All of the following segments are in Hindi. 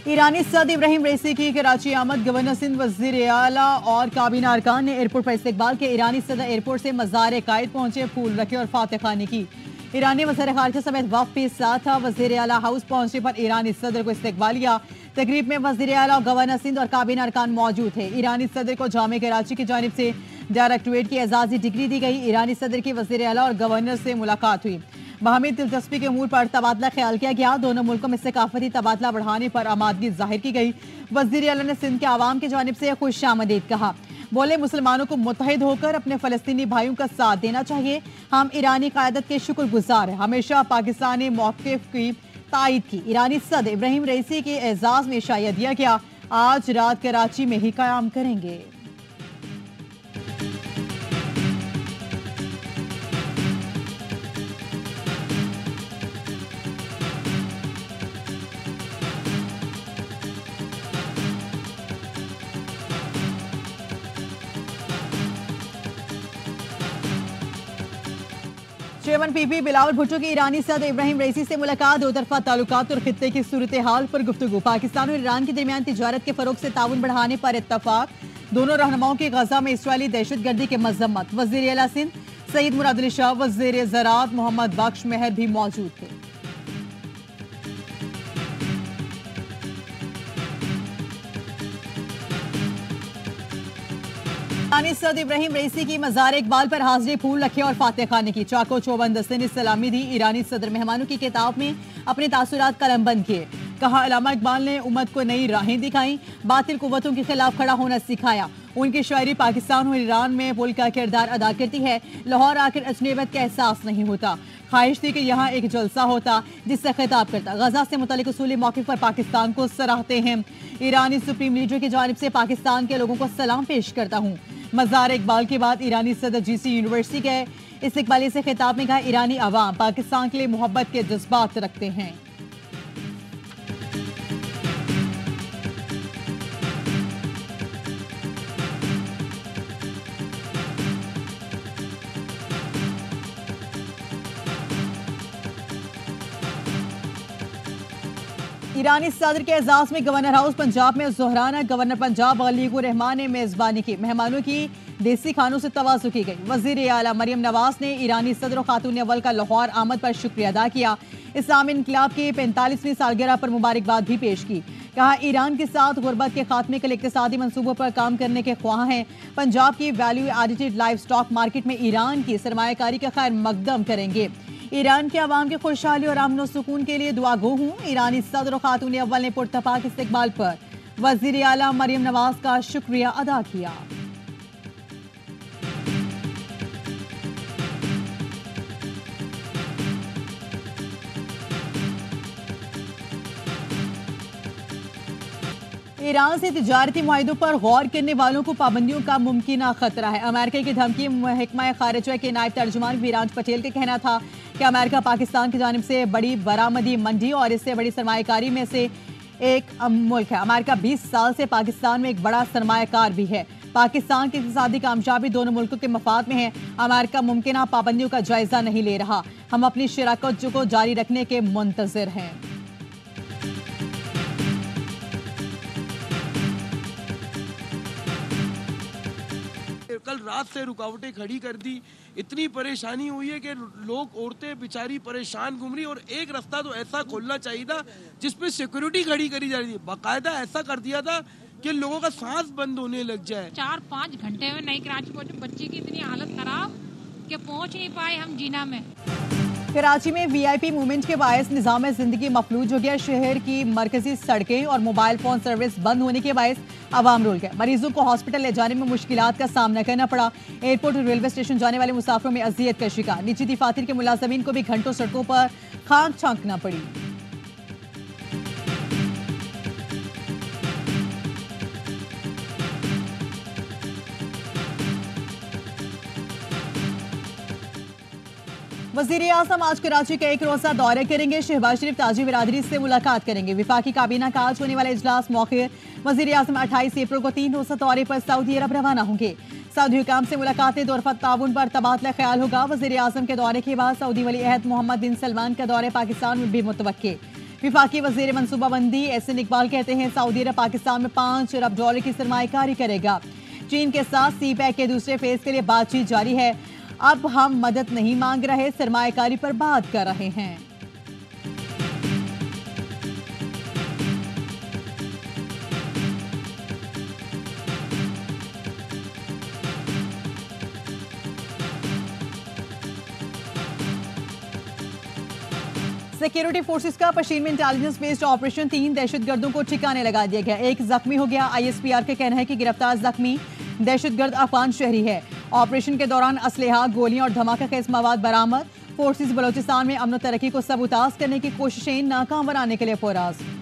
ईरानी सदर इब्राहिम रईसी की कराची आमद। गवर्नर सिंध, वजीर आला और काबीना अरकान ने एयरपोर्ट पर इस्तकबाल के। ईरानी सदर एयरपोर्ट से मज़ार कायद पहुंचे, फूल रखे और फातह खानी की। ईरानी वज़ीर ख़ारिजा समेत वफ़द भी साथ था। वज़ीर आला हाउस पहुंचने पर ईरानी सदर को इस्तकबाल किया। तकरीब में वज़ीर आला, गवर्नर सिंध और काबीना अरकान मौजूद थे। ईरानी सदर को जामे कराची की जानिब से डायरेक्टरेट की एजाज़ी डिग्री दी गई। ईरानी सदर की वज़ीर आला और गवर्नर से मुलाकात हुई। बाहमी दिलचस्पी के अमूर पर तबादला ख्याल किया गया। दोनों मुल्कों में सकाफती तबादला बढ़ाने पर आमादगी जाहिर की गई। वज़ीर आला ने सिंध के आवाम की जानिब से खुशामदीद कहा। बोले, मुसलमानों को मुत्तहिद होकर अपने फ़लस्तीनी भाइयों का साथ देना चाहिए। हम ईरानी क़यादत के शुक्रगुजार हैं, हमेशा पाकिस्तानी मौक़िफ़ की तायद की। ईरानी सदर इब्राहिम रईसी के एजाज़ में शाया दिया गया। आज रात कराची में ही क़याम करेंगे। चेयरमैन पीपी बिलावल भुट्टो की ईरानी सदर इब्राहिम रईसी से मुलाकात। दो तरफा ताल्लुकात और खित्ते की सूरत हाल पर गुफ्तगू। पाकिस्तान और ईरान के दरमियान तिजारत के फरोग से ताउन बढ़ाने पर इत्तफाक। दोनों रहनुमाओं की गजा में इसराइली दहशतगर्दी के मजम्मत। वज़ीर आला सिंध सईद मुराद अली शाह, वज़ीर ज़राअत मोहम्मद बख्श मेहर भी मौजूद थे। ईरानी सदर इब्राहिम रईसी की मज़ार इकबाल पर हाजिरी, फूल रखे और फातह खाने की। चाको चौबंद दस्ते ने सलामी दी। ईरानी सदर मेहमानों की किताब में अपने तासुरात कलमबंद किए। कहा, अल्लामा इकबाल ने उम्मत को नई राहें दिखाई, बातिल कुव्वतों के खिलाफ खड़ा होना सिखाया। उनकी शायरी पाकिस्तान और ईरान में पुल का किरदार अदा करती है। लाहौर आकर अजनबियत का एहसास नहीं होता। ख्वाहिश थी कि यहाँ एक जलसा होता जिससे खिताब करता। गजा से मुतालिक उसूली मौक़िफ़ पर पाकिस्तान को सराहते हैं। ईरानी सुप्रीम लीडर की जानिब से पाकिस्तान के लोगों को सलाम पेश करता हूँ। मज़ार इकबाल के बाद ईरानी सदर GC यूनिवर्सिटी गए। इस्तकबाली से खिताब में कहा, ईरानी अवाम पाकिस्तान के लिए मोहब्बत के जज्बात रखते हैं। ईरानी सदर के एजाज में गवर्नर हाउस पंजाब में ज़ोहराना गवर्नर पंजाब वलीकुर रहमान ने मेज़बानी की। मेहमानों की देसी खानों से तवाज़ु की गई। वज़ीर आला मरियम नवाज ने ईरानी सदर और खातून अव्वल का लाहौर आमद पर शुक्रिया अदा किया। इस्लामी इनकलाब की 45वीं सालगिरह पर मुबारकबाद भी पेश की। कहा, ईरान के साथ गुर्बत के खात्मे के लिए इक़्तिसादी मंसूबों पर काम करने के ख्वाह हैं। पंजाब की value edited live stock market में ईरान की सरमायाकारी का खैर मकदम करेंगे। ईरान के अवाम की खुशहाली और अमन और सुकून के लिए दुआ गो हूँ। ईरानी सदर और खातून अव्वल ने पुरतपाक इस्तकबाल पर वज़ीर आला मरियम नवाज का शुक्रिया अदा किया। ईरान से तिजारती मुआहिदों पर गौर करने वालों को पाबंदियों का मुमकिन खतरा है। अमेरिका की धमकी। महकमा खारिजा के नायब तर्जुमान वीरांश पटेल का कहना था कि अमेरिका पाकिस्तान की जानिब से बड़ी बरामदी मंडी और इससे बड़ी सरमायाकारी में से एक मुल्क है। अमेरिका 20 साल से पाकिस्तान में एक बड़ा सरमायाकार भी है। पाकिस्तान की इक़्तिसादी कामयाबी दोनों मुल्कों के मफाद में है। अमेरिका मुमकिन पाबंदियों का जायजा नहीं ले रहा। हम अपनी शराकत को जारी रखने के मुंतज़िर हैं। कल रात से रुकावटें खड़ी कर दी। इतनी परेशानी हुई है कि लोग, औरतें बेचारी परेशान घूम रही। और एक रास्ता तो ऐसा खोलना चाहिए था जिसपे सिक्योरिटी खड़ी करी जा रही थी। बाकायदा ऐसा कर दिया था कि लोगों का सांस बंद होने लग जाए। 4-5 घंटे में नई कराची पहुंचे। बच्ची की इतनी हालत खराब कि पहुंच नहीं पाए हम जीना में। कराची में VIP मूवमेंट के बायस निज़ाम ज़िंदगी मफलूज हो गया। शहर की मरकजी सड़कें और मोबाइल फ़ोन सर्विस बंद होने के बायस आवाम रुल गए। मरीजों को हॉस्पिटल ले जाने में मुश्किलात का सामना करना पड़ा। एयरपोर्ट और रेलवे स्टेशन जाने वाले मुसाफिरों में अजियत का शिकार। निजी दफातर के मुलाजमीन को भी घंटों सड़कों पर खाक छांकना पड़ी। वज़ीर आज़म आज कराची का एक रोज़ा दौरा करेंगे। शहबाज शरीफ ताजी बिरादरी से मुलाकात करेंगे। विफाकी काबीना का आज होने वाला इजलास मौके। वज़ीर आज़म 28 अप्रैल को 3 रोज़ा दौरे पर सऊदी अरब रवाना होंगे। सऊदी हुकाम से मुलाकातें, दो तरफ़ा ताउन पर तबादला ख्याल होगा। वज़ीर आज़म के दौरे के बाद सऊदी वली अहद मोहम्मद बिन सलमान का दौरे पाकिस्तान में भी मुतवक्के। विफाकी वजीर मनसूबाबंदी एहसन इकबाल कहते हैं सऊदी अरब पाकिस्तान में $5 अरब की सरमायाकारी करेगा। चीन के साथ CPEC के दूसरे फेज के लिए बातचीत जारी है। अब हम मदद नहीं मांग रहे, सरमायाकारी पर बात कर रहे हैं। सिक्योरिटी फोर्सेस का पश्चिम में इंटेलिजेंस बेस्ड ऑपरेशन 3 दहशतगर्दों को ठिकाने लगा दिया गया। एक जख्मी हो गया। ISPR का कहना है कि गिरफ्तार जख्मी दहशतगर्द अफगान शहरी है। ऑपरेशन के दौरान असलहा, गोलियां और धमाका खेज मवाद बरामद। फोर्सेस बलोचिस्तान में अमन तरक्की को सबूताज करने की कोशिशें नाकाम बनाने के लिए पुरअज़्म।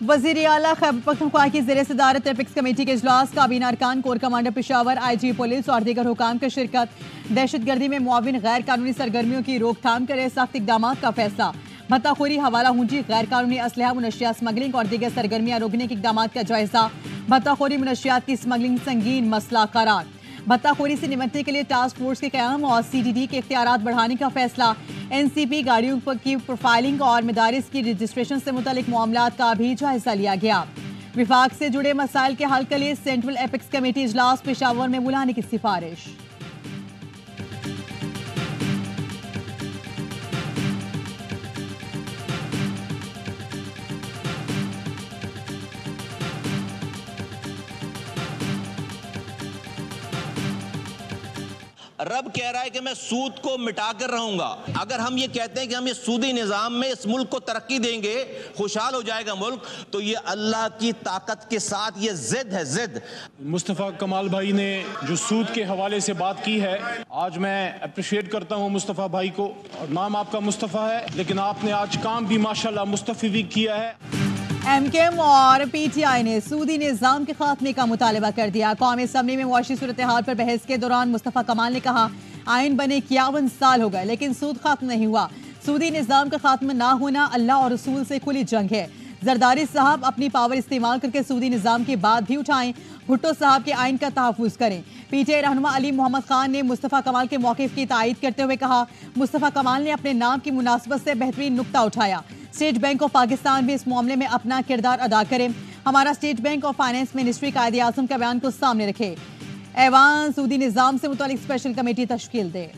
वज़ीर आला खैबर पख्तूनख्वा की ज़ेर सदारत एपिक्स कमेटी के इजलास, काबीना अरकान, core commander Peshawar, IG police और दीगर हुकाम की शिरकत। दहशतगर्दी में मुआविन गैर कानूनी सरगर्मियों की रोकथाम करे सख्त इकदाम का फैसला। भत्ताखोरी, हवाला हुंडी, गैर कानूनी असलहा, मुनशियात स्मगलिंग और दीगर सरगर्मियां रोकने के इकदाम का जायजा। भत्ताखोरी, मुनशियात की स्मगलिंग संगीन मसला करार। भत्ताखोरी से निपटने के लिए टास्क फोर्स के क़याम और CDD के इख्तियारात बढ़ाने का फैसला। NCP गाड़ियों की प्रोफाइलिंग और मदारिस की रजिस्ट्रेशन से मुतालिक मामलात का भी जायजा लिया गया। विफाक से जुड़े मसाइल के हल के लिए सेंट्रल एपिक्स कमेटी इजलास पेशावर में बुलाने की सिफारिश। रब कह रहा है कि मैं सूद को मिटा कर रहूंगा। अगर हम ये कहते हैं कि हम ये सूदी निजाम में इस मुल्क को तरक्की देंगे, खुशहाल हो जाएगा मुल्क, तो ये अल्लाह की ताकत के साथ ये जिद है, जिद। मुस्तफ़ा कमाल भाई ने जो सूद के हवाले से बात की है, आज मैं अप्रिशिएट करता हूँ मुस्तफ़ा भाई को। और नाम आपका मुस्तफ़ा है, लेकिन आपने आज काम भी माशाल्लाह मुस्तफ़ी किया है। MKM और PTI ने सूदी निज़ाम के खात्मे का मुतालबा कर दिया। कौमी असम्बली में मुआशी सूरत हाल पर बहस के दौरान मुस्तफ़ा कमाल ने कहा, आइन बने 51 साल हो गए लेकिन सूद खत्म नहीं हुआ। सूदी निज़ाम का खात्मा ना होना अल्लाह और रसूल से खुली जंग है। जरदारी साहब अपनी पावर इस्तेमाल करके सूदी निज़ाम की बात भी उठाएं। भुट्टो साहब के आइन का तहफ़्फ़ुज़ करें। PTI रहनुमा अली मोहम्मद खान ने मुस्तफ़ा कमाल के मौक़िफ़ की तायीद करते हुए कहा, मुस्तफ़ा कमाल ने अपने नाम की मुनासबत से बेहतरीन नुक्ता उठाया। स्टेट बैंक ऑफ पाकिस्तान भी इस मामले में अपना किरदार अदा करे। हमारा स्टेट बैंक और फाइनेंस मिनिस्ट्री कायदे आज़म का बयान को सामने रखे। ऐवान सूदी निज़ाम से मुतालिक स्पेशल कमेटी तश्कील दे।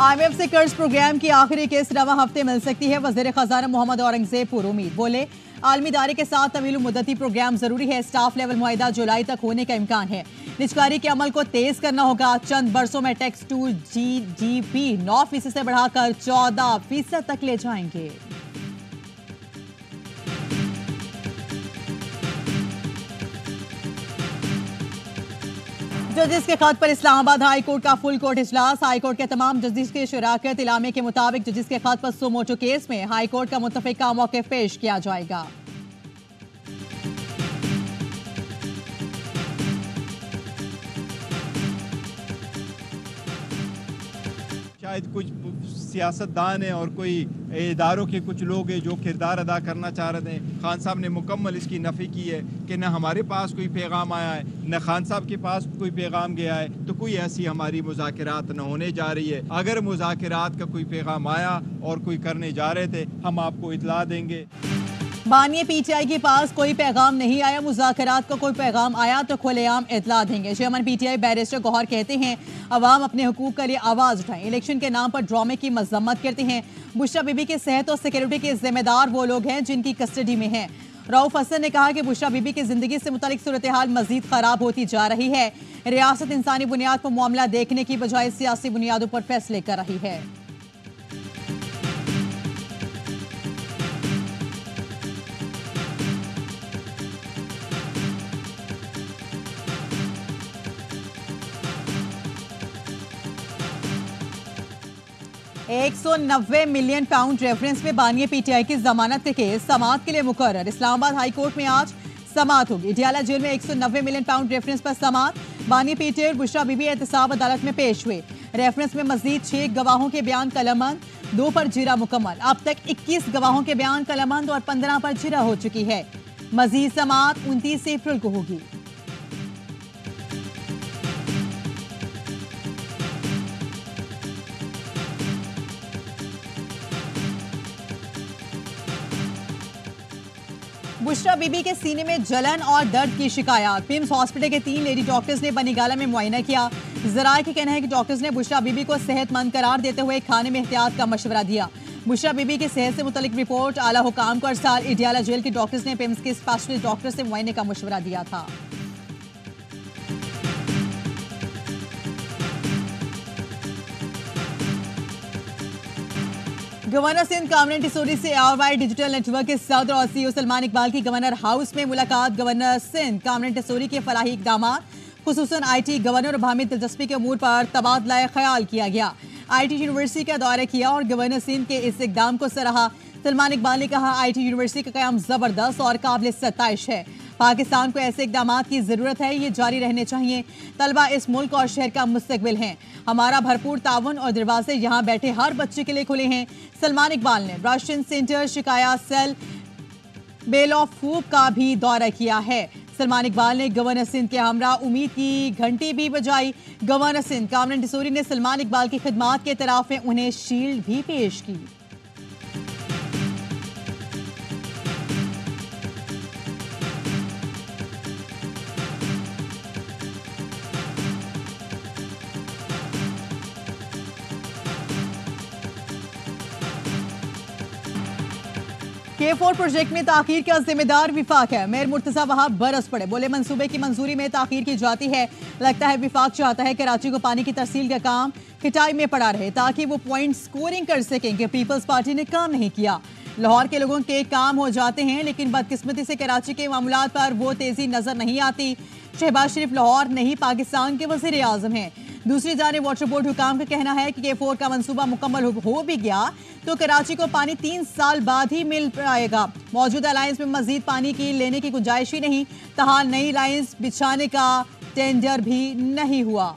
IMF से कर्ज प्रोग्राम की आखिरी किस्त रवा हफ्ते मिल सकती है। वज़ीर खजाना मोहम्मद औरंगजेब पुरुमीद बोले, आलमी इदारे के साथ तवील मुद्दती प्रोग्राम जरूरी है। स्टाफ लेवल मुआहिदा जुलाई तक होने का इम्कान है। निजकारी के अमल को तेज करना होगा। चंद बरसों में टैक्स टू GDP 9% से बढ़ाकर 14% तक ले जाएंगे। जजिस के खत पर इस्लामाबाद हाई कोर्ट का फुल कोर्ट इजलास। हाई कोर्ट के तमाम जजिस की शराकत। इलामे के मुताबिक जजिस के खत पर सुमोटो केस में हाई कोर्ट का मुत्तफिका मौक़िफ़ पेश किया जाएगा। शायद कुछ सियासतदान हैं और कोई इदारों के कुछ लोग हैं जो किरदार अदा करना चाह रहे हैं। खान साहब ने मुकम्मल इसकी नफ़ी की है कि न हमारे पास कोई पैगाम आया है, न खान साहब के पास कोई पैगाम गया है, तो कोई ऐसी हमारी मुज़ाकरात न होने जा रही है। अगर मुज़ाकरात का कोई पैगाम आया और कोई करने जा रहे थे, हम आपको इतला देंगे। बानिए PTI के पास कोई पैगाम नहीं आया, मुज़ाकरात का कोई पैगाम आया तो खुलेआम इतला देंगे। चेयरमैन PTI बैरिस्टर गौहर कहते हैं, अवाम अपने हुकूक के लिए आवाज़ उठाएं। इलेक्शन के नाम पर ड्रामे की मजम्मत करते हैं। बुशरा बीबी के सेहत और सिक्योरिटी के जिम्मेदार वो लोग हैं जिनकी कस्टडी में हैं। रऊफ हसन ने कहा कि बुशरा बीबी की जिंदगी से मुतालिक सूरत हाल मजीद खराब होती जा रही है। रियासत इंसानी बुनियाद पर मामला देखने की बजाय सियासी बुनियादों पर फैसले कर रही है। £190 मिलियन रेफरेंस में बानिए PTI की जमानत के केस समाअत के लिए मुकर्रर। इस्लामाबाद हाई कोर्ट में आज समाअत होगी। डियाला जेल में £190 मिलियन रेफरेंस पर समाअत। बानी पीटर बुशरा बीबी एहतसाब अदालत में पेश हुए। रेफरेंस में मजीद 6 गवाहों के बयान कलमबंद, 2 पर जिरा मुकम्मल। अब तक 21 गवाहों के बयान कलमबंद और 15 पर जिरा हो चुकी है। मजीद समाअत 29 अप्रैल को होगी। बुशरा बीबी के सीने में जलन और दर्द की शिकायत। पिम्स हॉस्पिटल के 3 लेडी डॉक्टर्स ने बनीगाला में मुआयना किया। जराये का कहना है कि डॉक्टर्स ने बुशरा बीबी को सेहतमंद करार देते हुए खाने में एहतियात का मशवरा दिया। बुशरा बीबी की सेहत से मुतल्लिक रिपोर्ट आला हुकाम को अरसाल। इडियाला जेल के डॉक्टर्स ने पिम्स के स्पेशलिस्ट डॉक्टर से मुआयने का मशवरा दिया था। गवर्नर सिंध कामरान टिसोरी से आरवाई डिजिटल नेटवर्क के सदर और सीईओ सलमान इकबाल की गवर्नर हाउस में मुलाकात। गवर्नर सिंध कामरान टिसोरी के फलाही इकदामात, खुसूसन आईटी गवर्नर और भामी दिलचस्पी के अमूर पर तबादला ख्याल किया गया। आईटी यूनिवर्सिटी का दौरा किया और गवर्नर सिंध के इस इकदाम को सराहा। सलमान इकबाल ने कहा, आईटी यूनिवर्सिटी का क़याम जबरदस्त और काबिल सताइश है। पाकिस्तान को ऐसे इकदामात की जरूरत है, ये जारी रहने चाहिए। तलबा इस मुल्क और शहर का मुस्तकबिल हैं। हमारा भरपूर ताउन और दरवाजे यहाँ बैठे हर बच्चे के लिए खुले हैं। सलमान इकबाल ने राशन सेंटर, शिकायत सेल, बेल ऑफ फूक का भी दौरा किया है। सलमान इकबाल ने गवर्नर सिंध के हमरा उम्मीद की घंटी भी बजाई। गवर्नर सिंध कामरान टिसोरी ने सलमान इकबाल की खिदमात के इतराफ में उन्हें शील्ड भी पेश की। K4 प्रोजेक्ट में ताखीर का जिम्मेदार विफाक है। मेयर मुर्तजा वहाब बरस पड़े, बोले मंसूबे की मंजूरी में ताखीर की जाती है। लगता है विफाक चाहता है कराची को पानी की तरसील का काम खिटाई में पड़ा रहे ताकि वो पॉइंट स्कोरिंग कर सकें कि पीपल्स पार्टी ने काम नहीं किया। लाहौर के लोगों के काम हो जाते हैं, लेकिन बदकिस्मती से कराची के मामलात पर वो तेजी नजर नहीं आती। शहबाज शरीफ लाहौर नहीं पाकिस्तान के वज़ीर आज़म हैं। दूसरी जानिब वाटर बोर्ड हुकाम का कहना है कि K4 का मंसूबा मुकम्मल हो भी गया तो कराची को पानी 3 साल बाद ही मिल पाएगा। मौजूदा लाइन्स में मजीद पानी की लेने की गुंजाइश ही नहीं। तहाल नई लाइन्स बिछाने का टेंडर भी नहीं हुआ।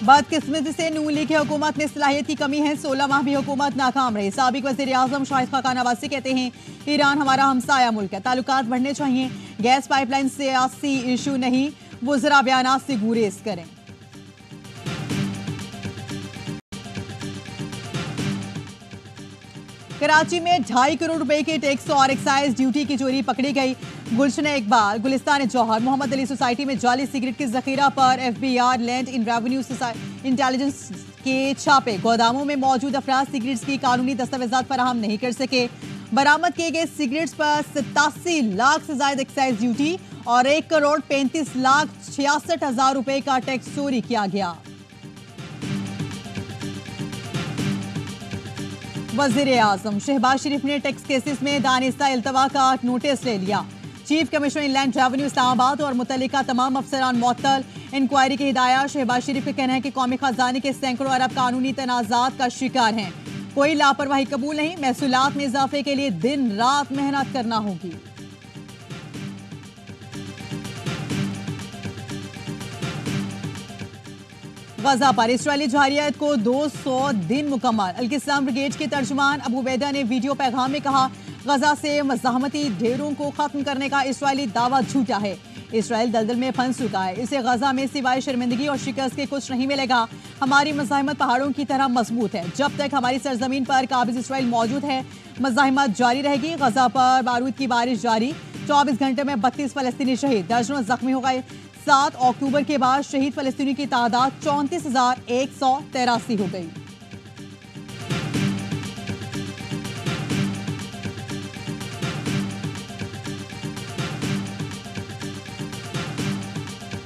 बदकिस्मती से नून लीग की हुकूमत में सलाहियत की कमी है। 16 माह भी हुकूमत नाकाम रही। साबिक वज़ीर आज़म शाहिद खाकान नवासी कहते हैं, ईरान हमारा हमसाया मुल्क है, ताल्लुकात बढ़ने चाहिए। गैस पाइपलाइन सियासी इशू नहीं, वुज़रा बयानात से गुरेज करें। कराची में 2.5 करोड़ रुपए के टैक्स और एक्साइज ड्यूटी की चोरी पकड़ी गई। गुलशन इकबाल, गुलिस्तान जौहर, मोहम्मद अली सोसाइटी में जाली सिगरेट के जखीरा पर FBI land in revenue intelligence के छापे। गोदामों में मौजूद अफराद सिगरेट्स की कानूनी दस्तावेजात फराहम नहीं कर सके। बरामद किए गए सिगरेट्स पर 87 लाख से ज्यादा एक्साइज ड्यूटी और 1 करोड़ 35 लाख 66 हजार रुपए का टैक्स चोरी किया गया। वज़ीर आज़म शहबाज शरीफ ने टैक्स केसेस में दानिस्ता इल्तवा का नोटिस ले लिया। Chief commissioner inland revenue Islamabad और मुतल्लिका तमाम अफसरान मुअत्तल। इंक्वायरी की हिदायत। शहबाज शरीफ का कहना है कि कौमी खजाने के सैकड़ों अरब कानूनी तनाज़ात का शिकार हैं। कोई लापरवाही कबूल नहीं। महसूलात में इजाफे के लिए दिन रात मेहनत करना होगी। गजा पर इसराइली जहारियत को 200 दिन मुकम्मल। अल-क़िस्साम ब्रिगेड के तर्जुमान अबू उबैदा ने वीडियो पैगाम में कहा, गजा से मज़ाहमती ढेरों को खत्म करने का इसराइली दावा झूठा है। इसराइल दलदल में फंस चुका है। इसे गजा में सिवाय शर्मिंदगी और शिकस्त के कुछ नहीं मिलेगा। हमारी मज़ाहमत पहाड़ों की तरह मजबूत है। जब तक हमारी सरजमीन पर काबिज इसराइल मौजूद है, मज़ाहमत जारी रहेगी। गजा पर बारूद की बारिश जारी। 24 घंटे में 32 फलस्तीनी शहीद, दर्जनों जख्मी हो गए। 7 अक्टूबर के बाद शहीद फलस्तीनी की तादाद 34,183 हो गई।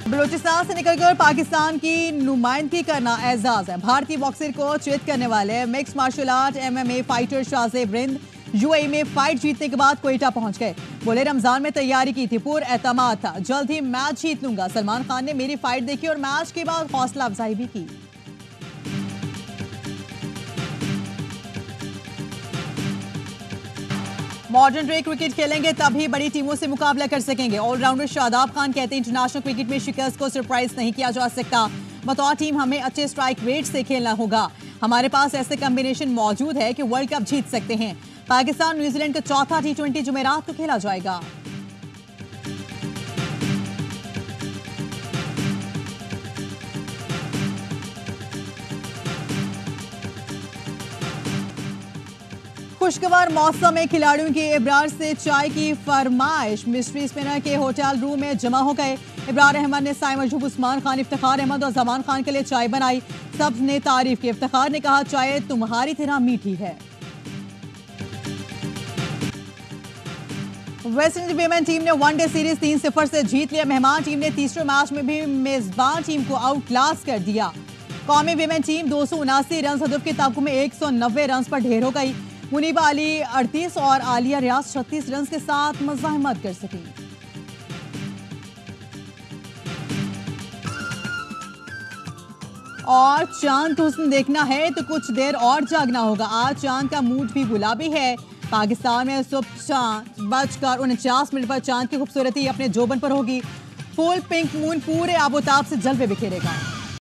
बलूचिस्तान से निकलकर पाकिस्तान की नुमाइंदगी करना एजाज है। भारतीय बॉक्सर को चित करने वाले mix martial art MMA fighter Shahzeb Rind UAE में फाइट जीतने के बाद क्वेटा पहुंच गए। बोले, रमजान में तैयारी की थी, पूरा एतमाद था, जल्द ही मैच जीत लूंगा। सलमान खान ने मेरी फाइट देखी और मैच के बाद हौसला अफजाई भी की। मॉडर्न डे क्रिकेट खेलेंगे तभी बड़ी टीमों से मुकाबला कर सकेंगे। ऑलराउंडर शादाब खान कहते हैं इंटरनेशनल क्रिकेट में शिकस्त को सरप्राइज नहीं किया जा सकता। बतौर टीम हमें अच्छे स्ट्राइक रेट से खेलना होगा। हमारे पास ऐसे कॉम्बिनेशन मौजूद है कि वर्ल्ड कप जीत सकते हैं। पाकिस्तान न्यूजीलैंड का चौथा T20 जुमेरात को खेला जाएगा। खुशगवार मौसम में खिलाड़ियों की इब्रार से चाय की फरमाइश। मिस्ट्री स्पिनर के होटल रूम में जमा हो गए। इब्रार अहमद ने साइम अजूब, उस्मान खान, इफ्तिखार अहमद और जमान खान के लिए चाय बनाई। सब ने तारीफ की। इफ्तिखार ने कहा चाय तुम्हारी तरह मीठी है। वेस्ट इंडीज वीमेन टीम ने वनडे सीरीज 3-0 से जीत लिया। मेहमान टीम ने तीसरे मैच में भी मेजबान टीम को आउट क्लास कर दिया। कौमी वीमेन टीम 279 रन हदफ के ताकू में 190 रन पर ढेर हो गई। मुनीबा अली 38 और आलिया रियाज 36 रन के साथ मज़ाहमत कर सकी। और चांद का हुस्न देखना है तो कुछ देर और जागना होगा। आज चांद का मूड भी गुलाबी है। पाकिस्तान में सुबह 4:49 पर चांद की खूबसूरती अपने जोबन पर होगी। फुल पिंक मून पूरे आबोताब से जलवे बिखेरेगा।